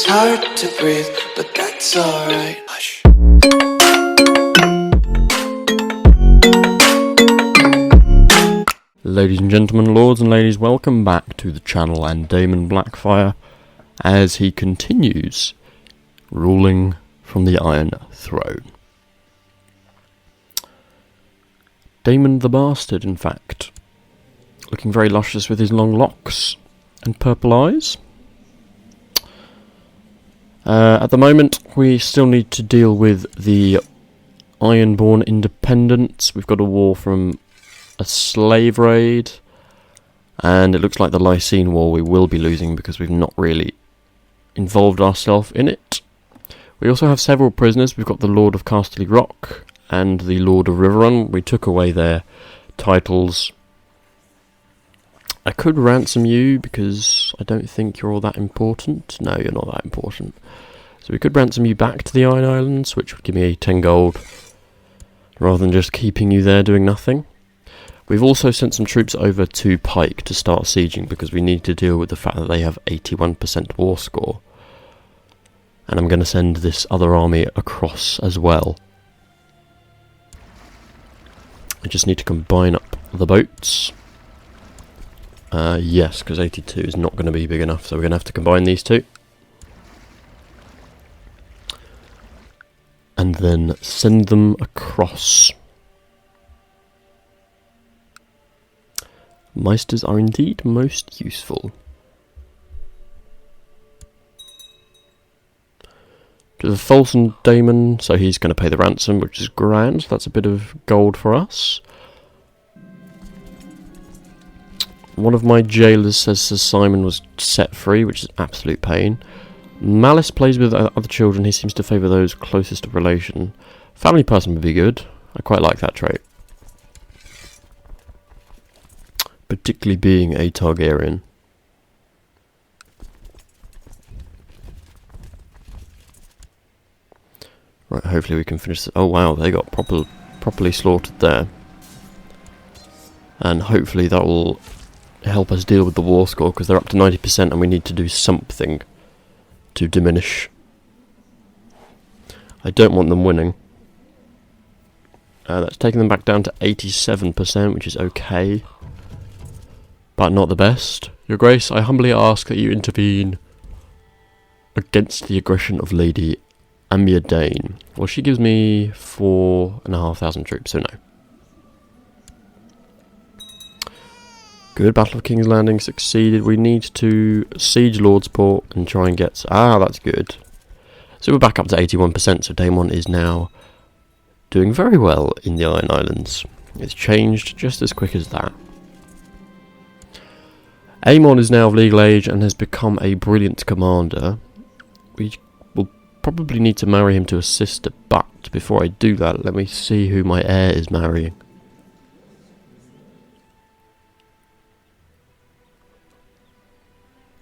It's hard to breathe, but that's alright. Hush. Ladies and gentlemen, lords and ladies, welcome back to the channel and Daemon Blackfyre as he continues ruling from the Iron Throne. Daemon the Bastard, in fact, looking very luscious with his long locks and purple eyes. At the moment, we still need to deal with the Ironborn independents. We've got a war from a slave raid, and it looks like the Lycene War we will be losing because we've not really involved ourselves in it. We also have several prisoners. We've got the Lord of Casterly Rock and the Lord of Riverrun. We took away their titles. I could ransom you because I don't think you're all that important. No, you're not that important. So we could ransom you back to the Iron Islands, which would give me 10 gold, rather than just keeping you there doing nothing. We've also sent some troops over to Pyke to start sieging because we need to deal with the fact that they have 81% war score. And I'm going to send this other army across as well. I just need to combine up the boats. Yes, because 82 is not going to be big enough, so we're going to have to combine these two. And then send them across. Meisters are indeed most useful. To the Folsom Daemon, so he's going to pay the ransom, which is grand. That's a bit of gold for us. One of my jailers says Sir Simon was set free, which is an absolute pain. Malice plays with other children. He seems to favour those closest of relation. Family person would be good. I quite like that trait. Particularly being a Targaryen. Right, hopefully we can finish this. Oh wow, they got properly slaughtered there. And hopefully that will help us deal with the war score, because they're up to 90% and we need to do something to diminish. I don't want them winning. That's taking them back down to 87%, which is okay, but not the best. Your Grace, I humbly ask that you intervene against the aggression of Lady M.A.T.E. Well, she gives me 4,500 troops, so no. Good, Battle of King's Landing succeeded. We need to siege Lordsport and try and get... Ah, that's good. So we're back up to 81%, so Daemon is now doing very well in the Iron Islands. It's changed just as quick as that. Aemon is now of legal age and has become a brilliant commander. We will probably need to marry him to a sister, but before I do that, let me see who my heir is marrying.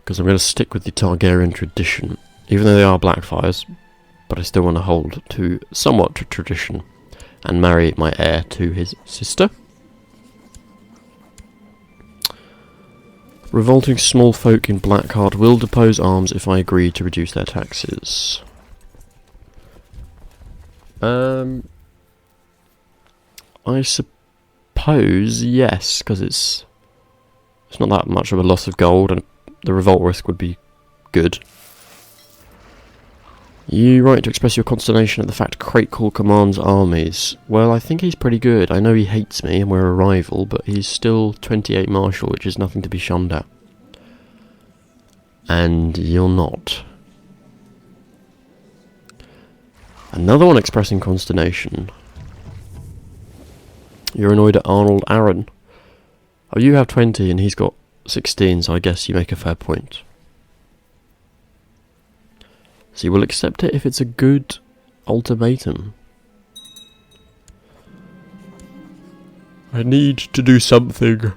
Because I'm going to stick with the Targaryen tradition, even though they are Blackfyres, but I still want to hold to somewhat to tradition and marry my heir to his sister. Revolting small folk in Blackheart will depose arms if I agree to reduce their taxes. I suppose yes, because it's not that much of a loss of gold, and the revolt risk would be good. You write to express your consternation at the fact Crakehall commands armies. Well, I think he's pretty good. I know he hates me and we're a rival, but he's still 28 marshal, which is nothing to be shunned at. And you're not. Another one expressing consternation. You're annoyed at Arnold Aaron. Oh, you have 20 and he's got 16, so I guess you make a fair point. So you will accept it if it's a good ultimatum. I need to do something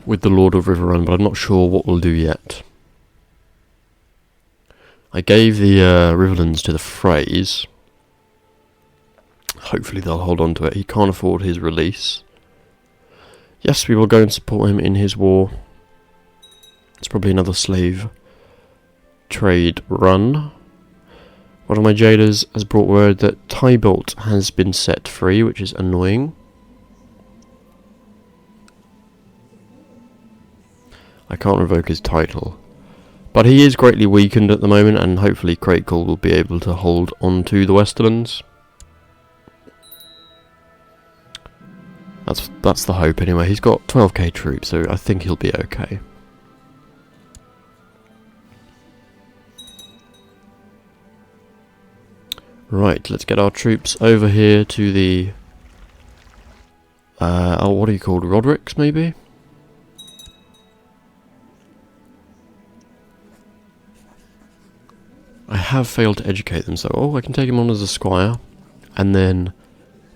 with the Lord of Riverrun, but I'm not sure what we'll do yet. I gave the Riverlands to the Freys. Hopefully they'll hold on to it. He can't afford his release. Yes, we will go and support him in his war. It's probably another slave trade run. One of my jailers has brought word that Tybalt has been set free, which is annoying. I can't revoke his title. But he is greatly weakened at the moment, and hopefully Crakehall will be able to hold on to the Westerlands. That's the hope anyway. He's got 12k troops, so I think he'll be okay. Right, let's get our troops over here to the... oh, what are you called? Roderick's, maybe? I have failed to educate them, so... Oh, I can take him on as a squire. And then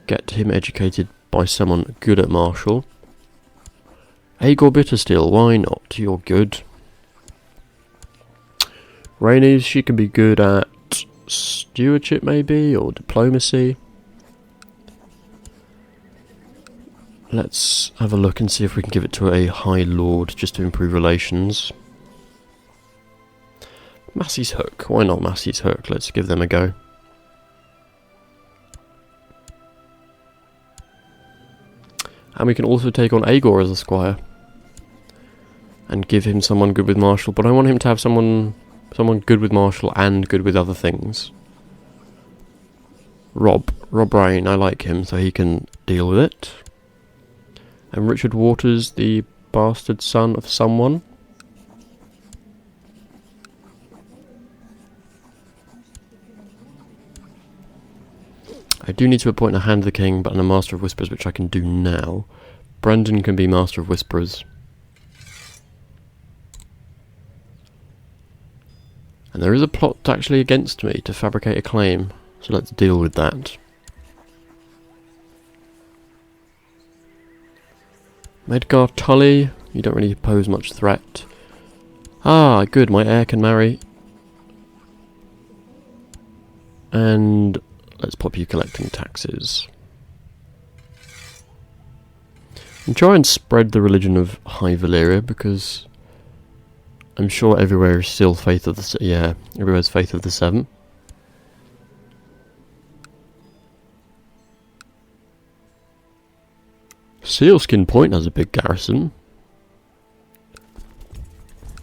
get him educated by someone good at martial. Aegor Bittersteel, why not? You're good. Rhaenys, she can be good at stewardship maybe, or diplomacy. Let's have a look and see if we can give it to a High Lord just to improve relations. Massey's Hook, why not Massey's Hook? Let's give them a go. And we can also take on Aegor as a squire. And give him someone good with martial, but I want him to have someone good with martial and good with other things. Rob Rain, I like him, so he can deal with it. And Richard Waters, the bastard son of someone. I do need to appoint a Hand of the King, but and a Master of Whisperers, which I can do now. Brendan can be Master of Whisperers. And there is a plot actually against me to fabricate a claim, so let's deal with that. Medgar Tully, you don't really pose much threat. Ah, good, my heir can marry. And let's pop you collecting taxes. And try and spread the religion of High Valyria, because I'm sure everywhere is still Faith of the... yeah, everywhere's Faith of the Seven. Sealskin Point has a big garrison.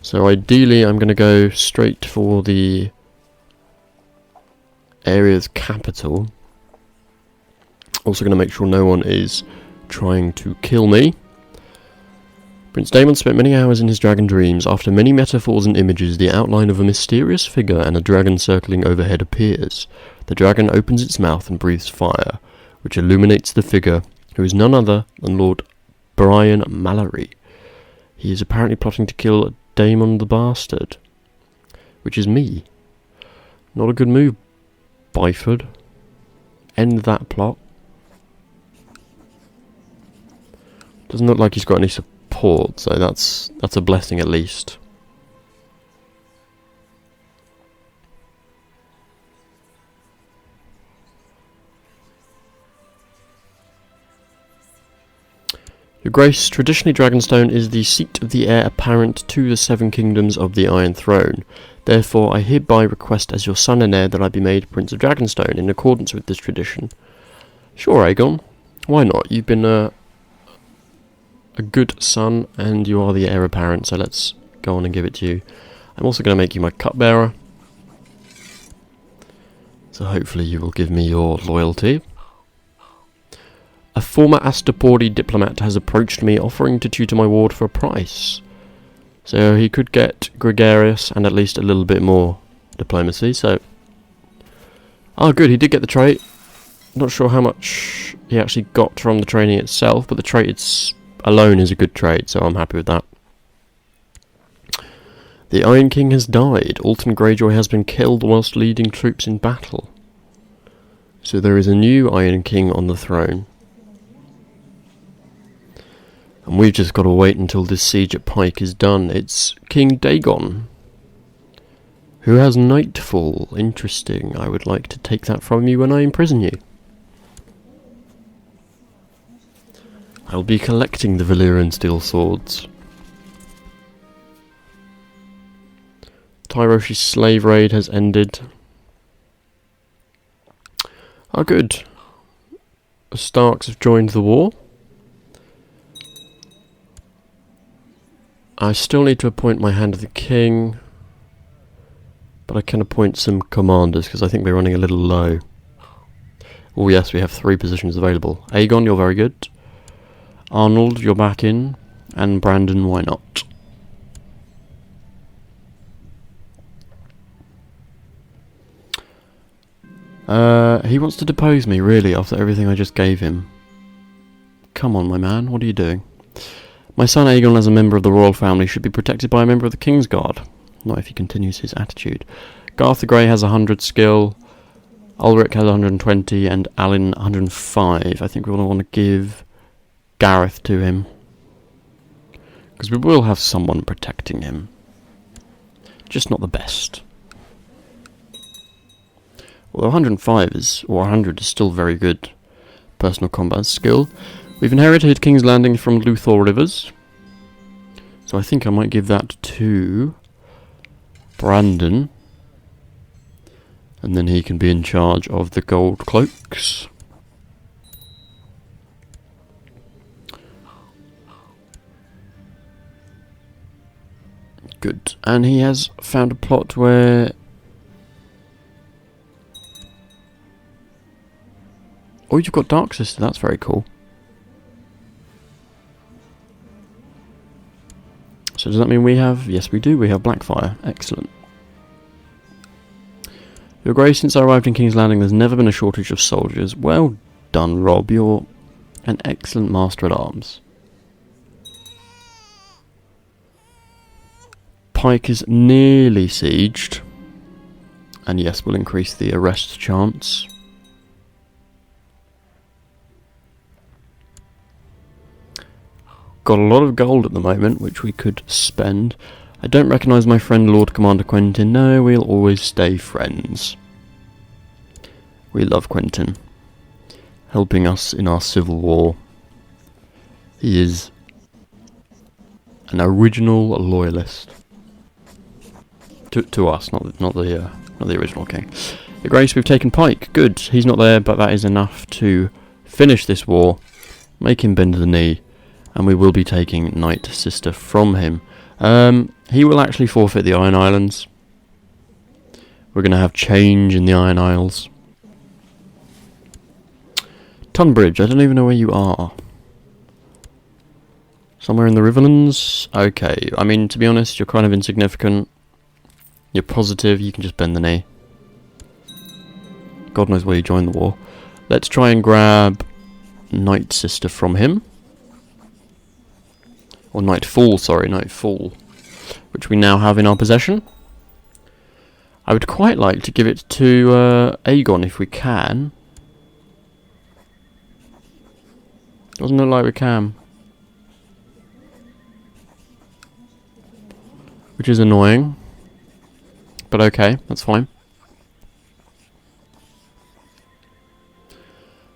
So ideally I'm going to go straight for the area's capital. Also going to make sure no one is trying to kill me. Prince Daemon spent many hours in his dragon dreams. After many metaphors and images, the outline of a mysterious figure and a dragon circling overhead appears. The dragon opens its mouth and breathes fire, which illuminates the figure, who is none other than Lord Brian Mallory. He is apparently plotting to kill Daemon the Bastard, which is me. Not a good move, Byford. End that plot. Doesn't look like he's got any support, so that's a blessing at least. Your Grace, traditionally Dragonstone is the seat of the heir apparent to the Seven Kingdoms of the Iron Throne. Therefore, I hereby request as your son and heir that I be made Prince of Dragonstone in accordance with this tradition. Sure, Aegon. Why not? You've been a good son, and you are the heir apparent, so let's go on and give it to you. I'm also going to make you my cupbearer. So hopefully you will give me your loyalty. A former Astapori diplomat has approached me offering to tutor my ward for a price. So he could get gregarious and at least a little bit more diplomacy, so... Oh good, he did get the trait. Not sure how much he actually got from the training itself, but the trait alone is a good trait, so I'm happy with that. The Iron King has died. Alton Greyjoy has been killed whilst leading troops in battle. So there is a new Iron King on the throne. And we've just got to wait until this siege at Pyke is done. It's King Dagon, who has Nightfall. Interesting. I would like to take that from you when I imprison you. I'll be collecting the Valyrian steel swords. Tyroshi's slave raid has ended. Oh, good. The Starks have joined the war. I still need to appoint my Hand of the King, but I can appoint some commanders because I think we're running a little low. Oh yes, we have 3 positions available. Aegon, you're very good. Arnold, you're back in. And Brandon, why not? He wants to depose me, really, after everything I just gave him. Come on, my man, what are you doing? My son Aegon, as a member of the royal family, should be protected by a member of the Kingsguard. Not if he continues his attitude. Garth the Grey has 100 skill, Ulrich has 120, and Alyn 105. I think we will want to give Gareth to him, because we will have someone protecting him. Just not the best. Although 105 is, or 100 is still very good personal combat skill. We've inherited King's Landing from Luthor Rivers, so I think I might give that to Brandon, and then he can be in charge of the gold cloaks. Good. And he has found a plot where... Oh, you've got Dark Sister, that's very cool. So does that mean we have... Yes, we do, we have Blackfyre. Excellent. Your Grace, since I arrived in King's Landing, there's never been a shortage of soldiers. Well done, Rob. You're an excellent master at arms. Pyke is nearly sieged. And yes, we'll increase the arrest chance. Got a lot of gold at the moment, which we could spend. I don't recognise my friend Lord Commander Quentin. No, we'll always stay friends. We love Quentin, helping us in our civil war. He is an original loyalist to us, not the original king. Your Grace, we've taken Pyke. Good. He's not there, but that is enough to finish this war, make him bend the knee. And we will be taking Night Sister from him. He will actually forfeit the Iron Islands. We're going to have change in the Iron Isles. Tunbridge, I don't even know where you are. Somewhere in the Riverlands? Okay, I mean, to be honest, you're kind of insignificant. You're positive, you can just bend the knee. God knows where you joined the war. Let's try and grab Night Sister from him. Or Nightfall, sorry, Nightfall. Which we now have in our possession. I would quite like to give it to Aegon if we can. Doesn't look like we can. Which is annoying. But okay, that's fine.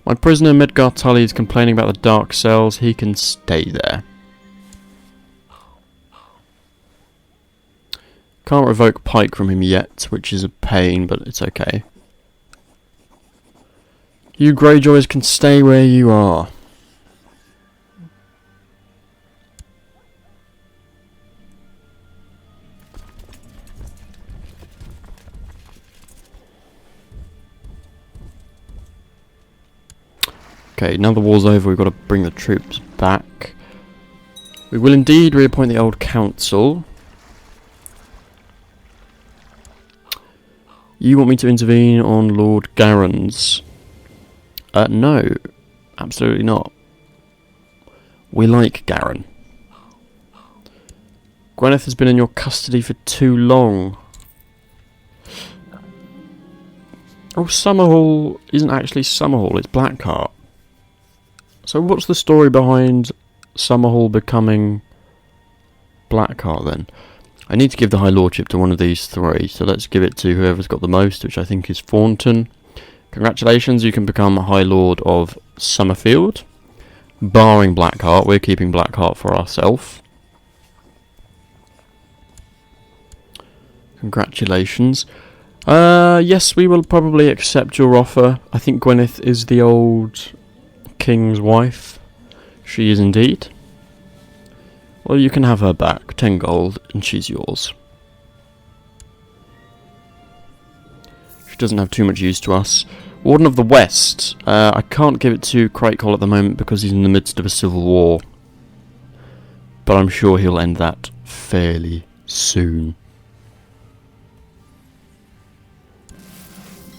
My prisoner Medgar Tully is complaining about the dark cells. He can stay there. Can't revoke Pyke from him yet, which is a pain, but it's okay. You Greyjoys can stay where you are. Okay, now the war's over, we've got to bring the troops back. We will indeed reappoint the old council. You want me to intervene on Lord Garron's? No, absolutely not. We like Garron. Gwyneth has been in your custody for too long. Oh, Summerhall isn't actually Summerhall, it's Blackheart. So what's the story behind Summerhall becoming Blackheart then? I need to give the High Lordship to one of these 3, so let's give it to whoever's got the most, which I think is Thornton. Congratulations, you can become High Lord of Summerfield. Barring Blackheart, we're keeping Blackheart for ourselves. Congratulations. Yes, we will probably accept your offer. I think Gwyneth is the old king's wife. She is indeed. Well, you can have her back. 10 gold, and she's yours. She doesn't have too much use to us. Warden of the West. I can't give it to Crakehall at the moment because he's in the midst of a civil war. But I'm sure he'll end that fairly soon.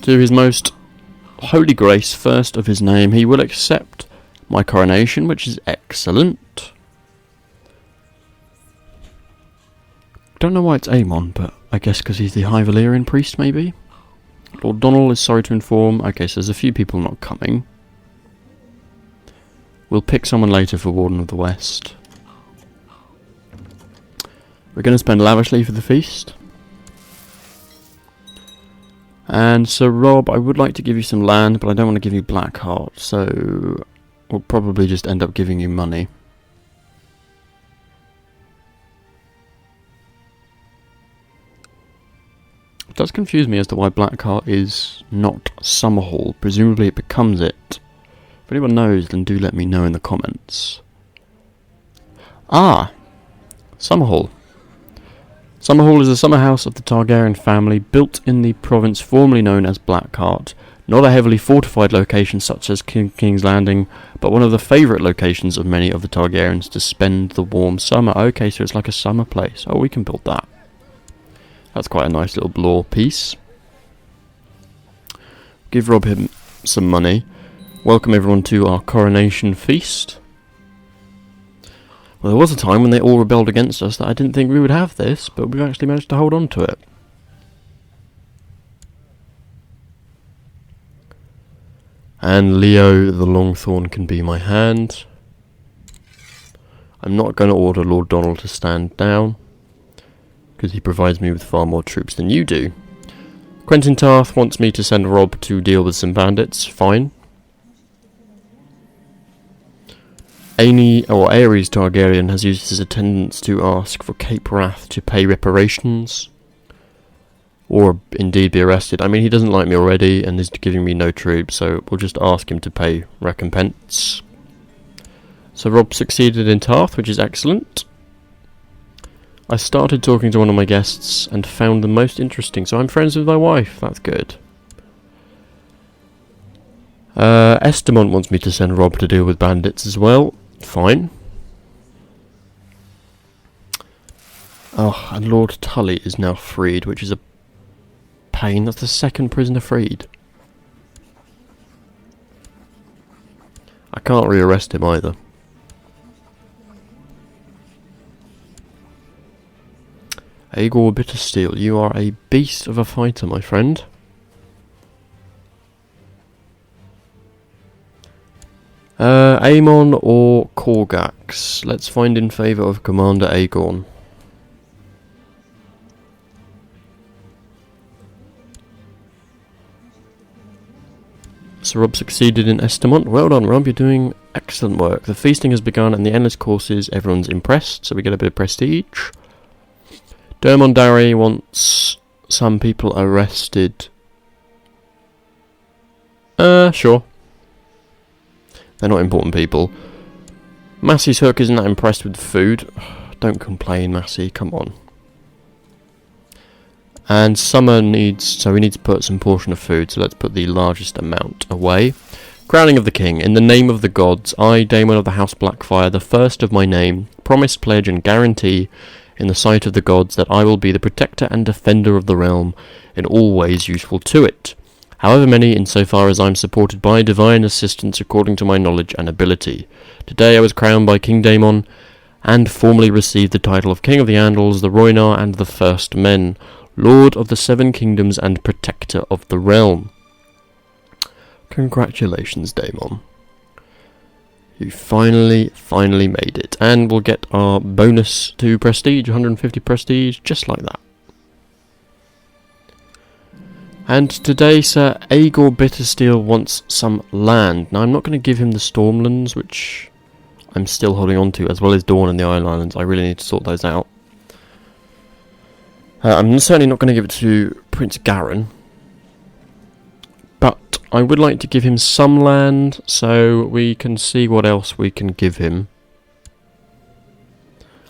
To his most holy grace, first of his name, he will accept my coronation, which is excellent. Don't know why it's Aemon, but I guess because he's the High Valyrian priest, maybe? Lord Donald is sorry to inform. Okay, so there's a few people not coming. We'll pick someone later for Warden of the West. We're going to spend lavishly for the feast. And so, Rob, I would like to give you some land, but I don't want to give you Blackheart, so we'll probably just end up giving you money. It does confuse me as to why Blackheart is not Summerhall. Presumably it becomes it. If anyone knows, then do let me know in the comments. Ah! Summerhall. Summerhall is a summer house of the Targaryen family, built in the province formerly known as Blackheart. Not a heavily fortified location such as King's Landing, but one of the favourite locations of many of the Targaryens to spend the warm summer. Okay, so it's like a summer place. Oh, we can build that. That's quite a nice little lore piece. Give Rob him some money. Welcome everyone to our coronation feast. Well, there was a time when they all rebelled against us that I didn't think we would have this, but we've actually managed to hold on to it. And Leo the Longthorn can be my hand. I'm not going to order Lord Donald to stand down, because he provides me with far more troops than you do. Quentin Tarth wants me to send Rob to deal with some bandits. Fine. Aerys Targaryen has used his attendance to ask for Cape Wrath to pay reparations, or indeed be arrested. I mean, he doesn't like me already, and is giving me no troops, so we'll just ask him to pay recompense. So Rob succeeded in Tarth, which is excellent. I started talking to one of my guests and found them most interesting, so I'm friends with my wife. That's good. Estamont wants me to send Rob to deal with bandits as well. Fine. Oh, and Lord Tully is now freed, which is a pain. That's the second prisoner freed. I can't rearrest him either. Aegor Bittersteel, you are a beast of a fighter, my friend. Aemon or Korgax? Let's find in favour of Commander Aegon. So Rob succeeded in Estamont. Well done, Rob, you're doing excellent work. The feasting has begun and the endless courses, everyone's impressed, so we get a bit of prestige. Daemon Blackfyre wants some people arrested. Sure. They're not important people. Massey's Hook isn't that impressed with food. Don't complain, Massey, come on. And Summer needs, so we need to put some portion of food, so let's put the largest amount away. Crowning of the King. In the name of the gods, I, Daemon of the House Blackfyre, the first of my name, promise, pledge, and guarantee in the sight of the gods that I will be the protector and defender of the realm in all ways useful to it, however many insofar as I am supported by divine assistance according to my knowledge and ability. Today I was crowned by King Daemon and formally received the title of King of the Andals, the Rhoynar, and the First Men, Lord of the Seven Kingdoms and Protector of the Realm. Congratulations, Daemon. You finally made it. And we'll get our bonus to prestige, 150 prestige, just like that. And today, Sir Aegor Bittersteel wants some land. Now, I'm not going to give him the Stormlands, which I'm still holding on to, as well as Dorne and the Islands. I really need to sort those out. I'm certainly not going to give it to Prince Garin, but I would like to give him some land so we can see what else we can give him.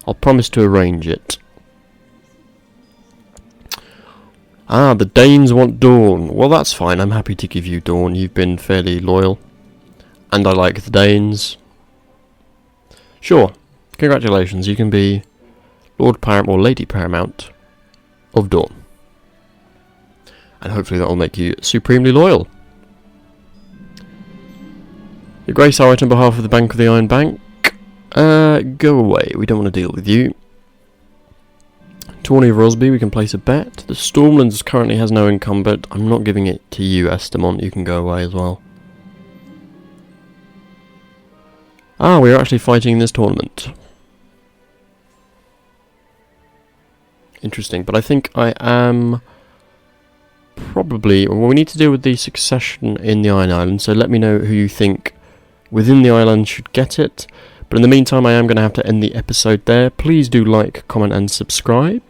I'll promise to arrange it. Ah, the Danes want Dorne. Well, that's fine. I'm happy to give you Dorne. You've been fairly loyal. And I like the Danes. Sure. Congratulations. You can be Lord Paramount or Lady Paramount of Dorne. And hopefully that will make you supremely loyal. Your Grace, I write on behalf of the Bank of the Iron Bank. Go away. We don't want to deal with you. Tawny of Rosby, we can place a bet. The Stormlands currently has no income, but I'm not giving it to you, Estamont. You can go away as well. Ah, we're actually fighting in this tournament. Interesting, but I think I am probably... Well, we need to deal with the succession in the Iron Islands, so let me know who you think within the island should get it. But in the meantime, I am going to have to end the episode there. Please do like, comment and subscribe,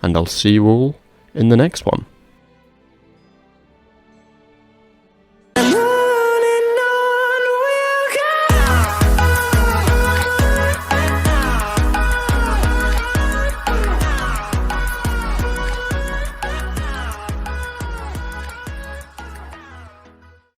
and I'll see you all in the next one.